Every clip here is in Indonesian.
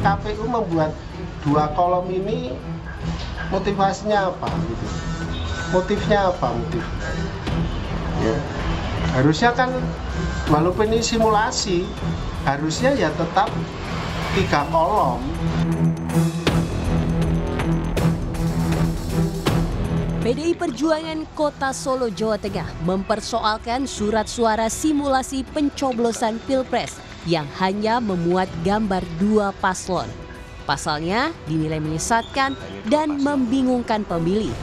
KPU membuat 2 kolom ini motivasinya apa gitu? Motifnya apa motifnya? Ya. Harusnya kan walaupun ini simulasi, harusnya ya tetap 3 kolom. PDI Perjuangan Kota Solo, Jawa Tengah mempersoalkan surat suara simulasi pencoblosan Pilpres yang hanya memuat gambar 2 paslon. Pasalnya dinilai menyesatkan dan membingungkan pemilih.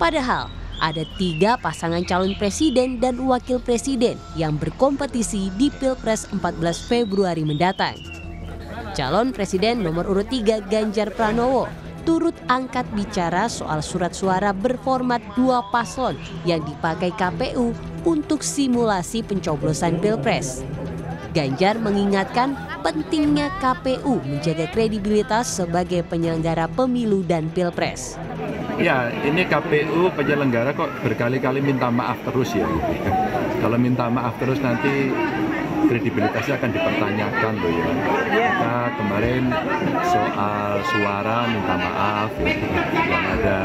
Padahal ada 3 pasangan calon presiden dan wakil presiden yang berkompetisi di Pilpres 14 Februari mendatang. Calon presiden nomor urut 3 Ganjar Pranowo turut angkat bicara soal surat suara berformat 2 paslon yang dipakai KPU untuk simulasi pencoblosan Pilpres. Ganjar mengingatkan pentingnya KPU menjaga kredibilitas sebagai penyelenggara pemilu dan Pilpres. Ya, ini KPU penyelenggara kok berkali-kali minta maaf terus ya. Kalau minta maaf terus nanti kredibilitasnya akan dipertanyakan loh ya. Kita kemarin soal suara minta maaf ya, yang ada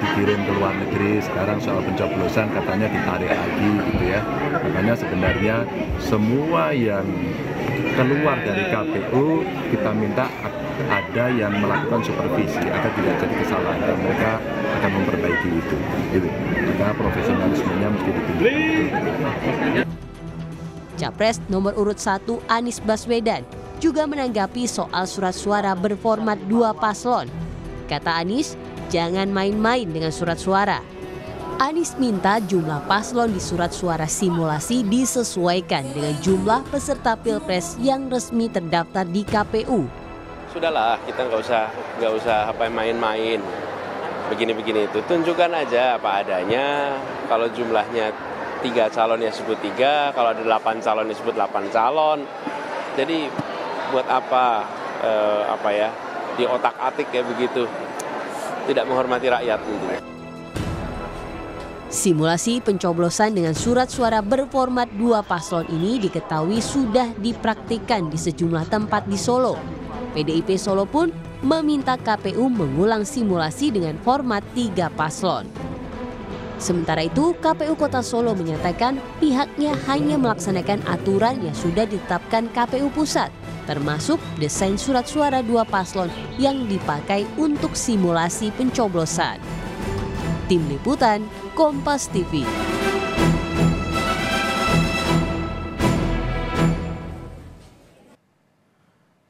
dikirim ke luar negeri, sekarang soal pencoblosan katanya ditarik lagi gitu ya. Makanya sebenarnya semua yang keluar dari KPU kita minta ada yang melakukan supervisi agar tidak jadi kesalahan dan mereka akan memperbaiki itu. Gitu. Maka profesionalismenya mesti ditingkatkan. Capres nomor urut 1 Anies Baswedan juga menanggapi soal surat suara berformat 2 paslon. Kata Anies, jangan main-main dengan surat suara. Anies minta jumlah paslon di surat suara simulasi disesuaikan dengan jumlah peserta Pilpres yang resmi terdaftar di KPU. Sudahlah, kita nggak usah main-main. Begini-begini itu, tunjukkan aja apa adanya. Kalau jumlahnya 3 calon ya sebut 3, kalau ada 8 calon ya sebut 8 calon. Jadi buat apa di otak-atik ya begitu, tidak menghormati rakyat intinya. Simulasi pencoblosan dengan surat suara berformat 2 paslon ini diketahui sudah dipraktikkan di sejumlah tempat di Solo. PDIP Solo pun meminta KPU mengulang simulasi dengan format 3 paslon. Sementara itu, KPU Kota Solo menyatakan pihaknya hanya melaksanakan aturan yang sudah ditetapkan KPU Pusat, termasuk desain surat suara 2 paslon yang dipakai untuk simulasi pencoblosan. Tim Liputan, Kompas TV.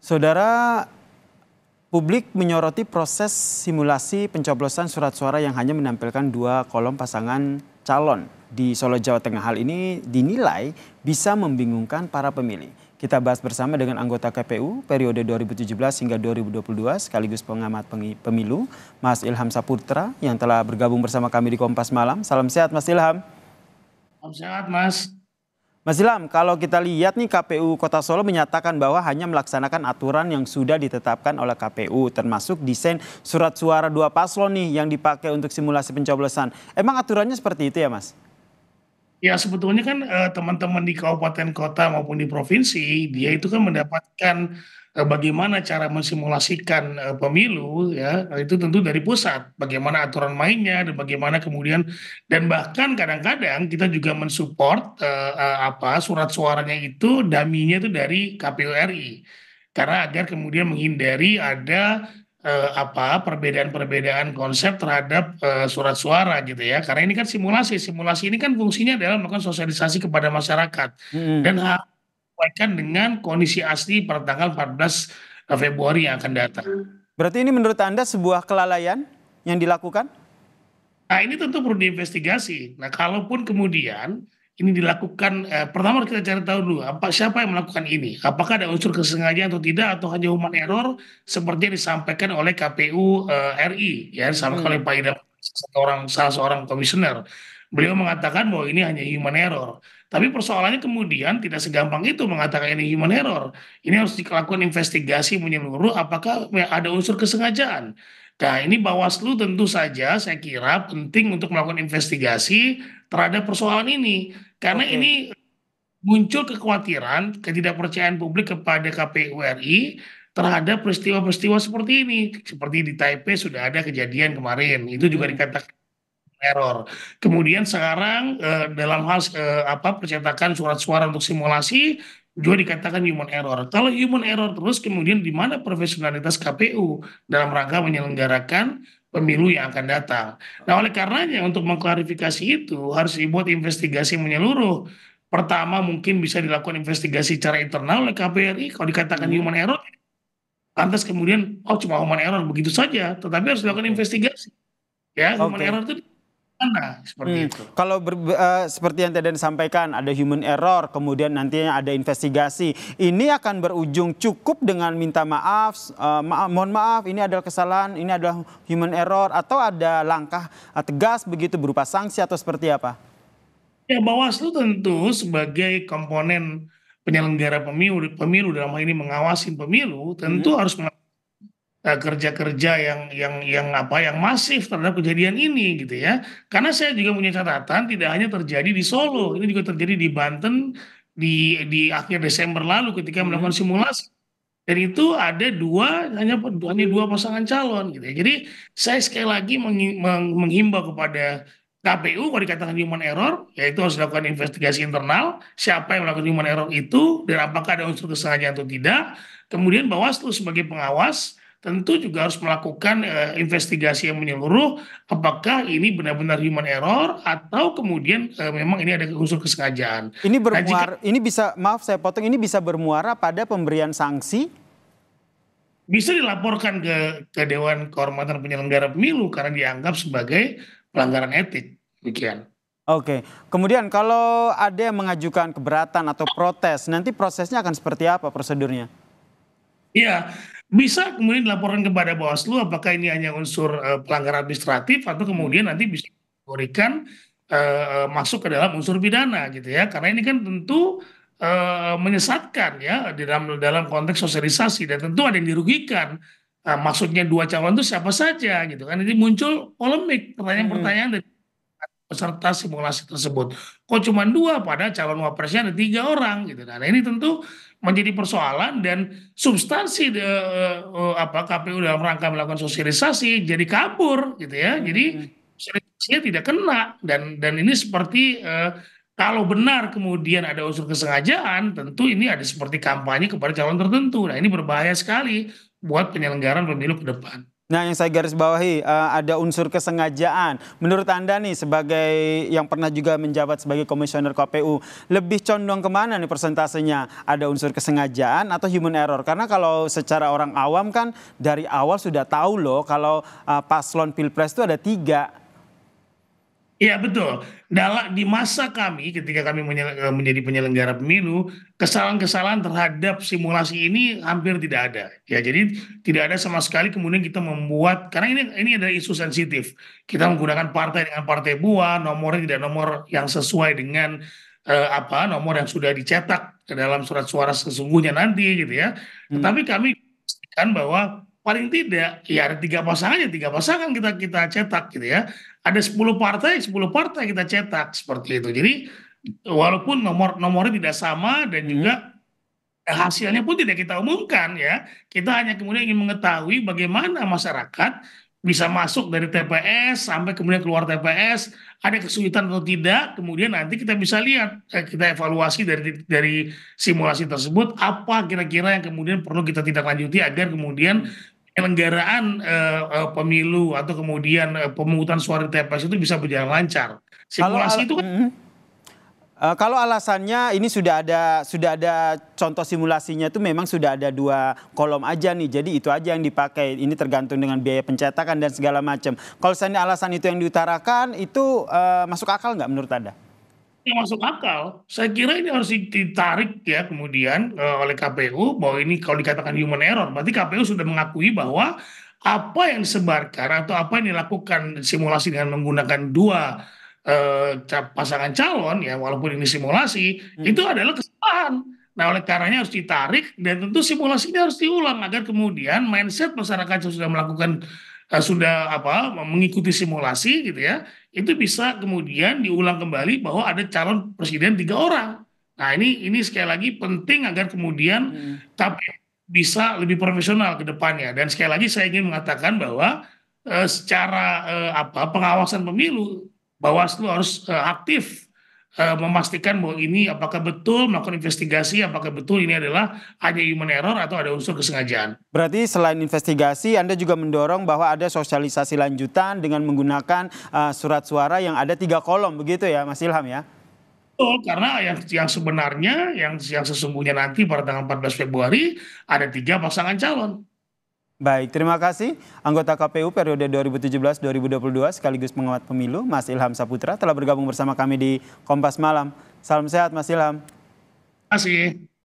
Saudara, publik menyoroti proses simulasi pencoblosan surat suara yang hanya menampilkan 2 kolom pasangan calon di Solo, Jawa Tengah. Hal ini dinilai bisa membingungkan para pemilih. Kita bahas bersama dengan anggota KPU periode 2017 hingga 2022 sekaligus pengamat pemilu, Mas Ilham Saputra yang telah bergabung bersama kami di Kompas Malam. Salam sehat Mas Ilham. Salam sehat Mas. Mas Ilham, kalau kita lihat nih KPU Kota Solo menyatakan bahwa hanya melaksanakan aturan yang sudah ditetapkan oleh KPU, termasuk desain surat suara 2 paslon nih yang dipakai untuk simulasi pencoblosan. Emang aturannya seperti itu ya Mas? Ya sebetulnya kan teman-teman di kabupaten kota maupun di provinsi, dia itu kan mendapatkan bagaimana cara mensimulasikan pemilu ya, itu tentu dari pusat, bagaimana aturan mainnya dan bagaimana kemudian, dan bahkan kadang-kadang kita juga mensupport surat suaranya itu daminya itu dari KPU RI, karena agar kemudian menghindari ada perbedaan-perbedaan konsep terhadap surat suara gitu ya, karena ini kan simulasi ini kan fungsinya adalah melakukan sosialisasi kepada masyarakat dan harus disesuaikan dengan kondisi asli pada tanggal 14 Februari yang akan datang. Berarti ini menurut Anda sebuah kelalaian yang dilakukan? Nah ini tentu perlu diinvestigasi. Nah kalaupun kemudian ini dilakukan, pertama kita cari tahu dulu siapa yang melakukan ini, apakah ada unsur kesengajaan atau tidak, atau hanya human error seperti yang disampaikan oleh KPU RI ya, disampaikan oleh Pak Idam, salah seorang komisioner. Beliau mengatakan bahwa ini hanya human error. Tapi persoalannya kemudian tidak segampang itu mengatakan ini human error. Ini harus dilakukan investigasi menyeluruh apakah ada unsur kesengajaan. Nah ini Bawaslu tentu saja saya kira penting untuk melakukan investigasi terhadap persoalan ini. Karena ini muncul kekhawatiran, ketidakpercayaan publik kepada KPU RI terhadap peristiwa-peristiwa seperti ini. Seperti di Taipei sudah ada kejadian kemarin, itu juga dikatakan error. Kemudian sekarang dalam hal percetakan surat suara untuk simulasi juga dikatakan human error. Kalau human error terus, kemudian di mana profesionalitas KPU dalam rangka menyelenggarakan pemilu yang akan datang. Nah, oleh karenanya untuk mengklarifikasi itu harus dibuat investigasi menyeluruh. Pertama mungkin bisa dilakukan investigasi secara internal oleh KPRI. Kalau dikatakan human error, lantas kemudian cuma human error begitu saja, tetapi harus dilakukan investigasi. Ya, human Oke. error itu mana seperti itu. Kalau seperti yang tadi disampaikan, ada human error, kemudian nantinya ada investigasi. Ini akan berujung cukup dengan minta maaf, mohon maaf, ini adalah kesalahan, ini adalah human error, atau ada langkah tegas begitu berupa sanksi atau seperti apa? Ya, Bawaslu tentu sebagai komponen penyelenggara pemilu dalam hal ini mengawasi pemilu, tentu harus kerja-kerja yang masif terhadap kejadian ini gitu ya. Karena saya juga punya catatan tidak hanya terjadi di Solo, ini juga terjadi di Banten di akhir Desember lalu ketika melakukan simulasi. Dan itu ada hanya dua pasangan calon gitu ya. Jadi saya sekali lagi menghimbau kepada KPU kalau dikatakan human error, yaitu harus dilakukan investigasi internal, siapa yang melakukan human error itu, dan apakah ada unsur kesengajaan atau tidak. Kemudian Bawaslu sebagai pengawas tentu juga harus melakukan investigasi yang menyeluruh, apakah ini benar-benar human error atau kemudian memang ini ada unsur kesengajaan. Ini Nah, jika ini bisa, maaf saya potong, ini bisa bermuara pada pemberian sanksi? bisa dilaporkan ke Dewan Kehormatan Penyelenggara Pemilu karena dianggap sebagai pelanggaran etik. Demikian. Oke, kemudian kalau ada yang mengajukan keberatan atau protes, nanti prosesnya akan seperti apa prosedurnya? Iya, bisa kemudian dilaporkan kepada Bawaslu apakah ini hanya unsur pelanggaran administratif atau kemudian nanti bisa diberikan masuk ke dalam unsur pidana gitu ya. Karena ini kan tentu menyesatkan ya di dalam konteks sosialisasi dan tentu ada yang dirugikan. Maksudnya dua calon itu siapa saja gitu kan. Ini muncul polemik, pertanyaan-pertanyaan dari peserta simulasi tersebut. Kok cuma dua, padahal calon wapresnya ada 3 orang gitu. Nah, ini tentu menjadi persoalan dan substansi KPU dalam rangka melakukan sosialisasi jadi kabur gitu ya. Jadi sosialisasinya tidak kena dan ini seperti kalau benar kemudian ada unsur kesengajaan, tentu ini ada seperti kampanye kepada calon tertentu. Nah, ini berbahaya sekali buat penyelenggaraan pemilu ke depan. Nah, yang saya garis bawahi ada unsur kesengajaan. Menurut Anda nih sebagai yang pernah juga menjabat sebagai komisioner KPU, lebih condong kemana nih persentasenya? Ada unsur kesengajaan atau human error? Karena kalau secara orang awam kan dari awal sudah tahu loh kalau paslon pilpres itu ada 3. Iya betul. Di masa kami ketika kami menjadi penyelenggara pemilu, kesalahan-kesalahan terhadap simulasi ini hampir tidak ada. Ya, jadi tidak ada sama sekali kemudian kita membuat karena ini adalah isu sensitif. Kita menggunakan partai dengan partai buah, nomornya tidak nomor yang sesuai dengan nomor yang sudah dicetak ke dalam surat suara sesungguhnya nanti gitu ya. Tetapi kami pastikan bahwa paling tidak ya ada 3 pasangan kita cetak gitu ya. Ada 10 partai kita cetak seperti itu. Jadi walaupun nomornya tidak sama dan juga hasilnya pun tidak kita umumkan ya. Kita hanya kemudian ingin mengetahui bagaimana masyarakat bisa masuk dari TPS sampai kemudian keluar TPS, ada kesulitan atau tidak, kemudian nanti kita bisa lihat, kita evaluasi dari simulasi tersebut, apa kira-kira yang kemudian perlu kita tindak lanjuti agar kemudian penyelenggaraan pemilu atau kemudian pemungutan suara di TPS itu bisa berjalan lancar. Simulasi itu kan kalau alasannya ini sudah ada contoh simulasinya itu memang sudah ada 2 kolom aja nih, jadi itu aja yang dipakai. Ini tergantung dengan biaya pencetakan dan segala macam. Kalau seandainya alasan itu yang diutarakan itu masuk akal nggak menurut Anda? yang masuk akal. Saya kira ini harus ditarik ya kemudian oleh KPU bahwa ini kalau dikatakan human error, berarti KPU sudah mengakui bahwa apa yang disebarkan atau apa yang dilakukan simulasi dengan menggunakan 2 pasangan calon ya walaupun ini simulasi itu adalah kesalahan. Nah, oleh karenanya harus ditarik dan tentu simulasi ini harus diulang agar kemudian mindset masyarakat yang sudah melakukan mengikuti simulasi gitu ya, itu bisa kemudian diulang kembali bahwa ada calon presiden 3 orang. Nah, ini sekali lagi penting agar kemudian KPU bisa lebih profesional ke depannya. Dan sekali lagi saya ingin mengatakan bahwa secara pengawasan pemilu, Bawaslu harus aktif memastikan bahwa ini apakah betul melakukan investigasi, apakah betul ini adalah hanya human error atau ada unsur kesengajaan. Berarti selain investigasi, Anda juga mendorong bahwa ada sosialisasi lanjutan dengan menggunakan surat suara yang ada 3 kolom, begitu ya Mas Ilham ya? Betul, karena yang sebenarnya, yang sesungguhnya nanti pada tanggal 14 Februari ada 3 pasangan calon. Baik, terima kasih anggota KPU periode 2017-2022 sekaligus pengamat pemilu Mas Ilham Saputra telah bergabung bersama kami di Kompas Malam. Salam sehat Mas Ilham. Terima kasih.